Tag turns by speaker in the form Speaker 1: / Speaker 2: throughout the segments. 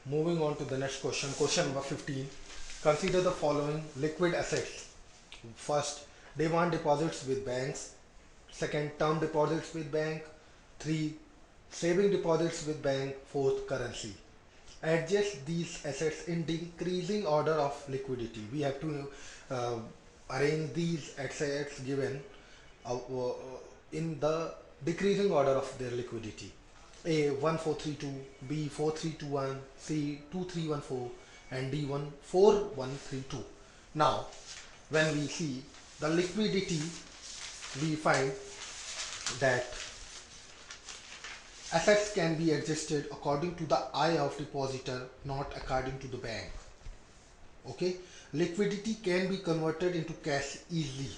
Speaker 1: Moving on to the next question. Question number 15. Consider the following liquid assets. First, demand deposits with banks. Second, term deposits with bank. 3, saving deposits with bank. 4th, currency. Adjust these assets in decreasing order of liquidity. We have to arrange these assets given in the decreasing order of their liquidity. A 1432, B 4321, C 2314, and D 14132. Now, when we see the liquidity, we find that assets can be adjusted according to the eye of depositor, not according to the bank. Okay, liquidity can be converted into cash easily.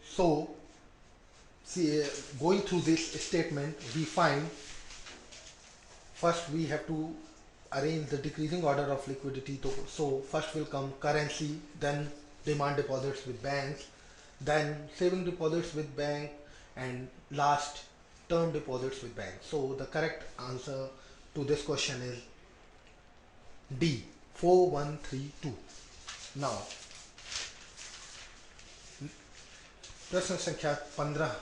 Speaker 1: So, see, going through this statement, we find first we have to arrange the decreasing order of liquidity. So first will come currency, then demand deposits with banks, then saving deposits with bank, and last term deposits with bank. So the correct answer to this question is D 4132. Now प्रश्न संख्या 15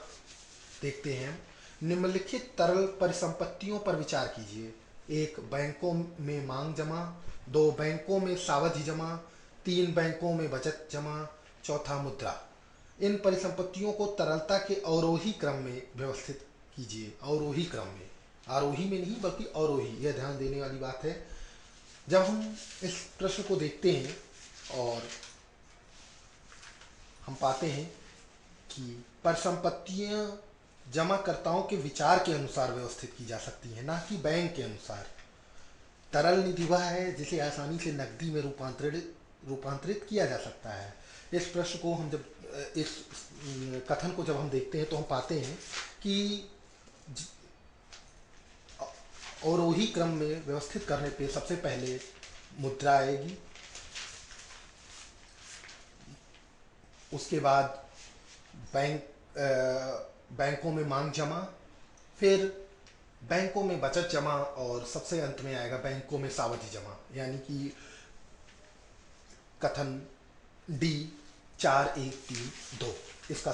Speaker 1: देखते हैं। निम्नलिखित तरल परिसंपत्तियों पर विचार कीजिए। 1, बैंकों में मांग जमा। 2, बैंकों में सावधि जमा। 3, बैंकों में बचत जमा। 4, मुद्रा। इन परिसंपत्तियों को तरलता के अवरोही क्रम में व्यवस्थित कीजिए। अवरोही क्रम में, आरोही में नहीं बल्कि अवरोही, यह ध्यान देने वाली बात है। जब हम इस प्रश्न को देखते हैं और हम पाते हैं कि परिसंपत्तियां जमाकर्ताओं के विचार के अनुसार व्यवस्थित की जा सकती है, ना कि बैंक के अनुसार। तरल निधि वह है जिसे आसानी से नकदी में रूपांतरित किया जा सकता है। इस प्रश्न को हम जब इस कथन को जब हम देखते हैं तो हम पाते हैं कि अवरोही क्रम में व्यवस्थित करने पे सबसे पहले मुद्रा आएगी, उसके बाद बैंकों में मांग जमा, फिर बैंकों में बचत जमा, और सबसे अंत में आएगा बैंकों में सावधि जमा। यानी कि कथन D 4, 1, 3, 2 इसका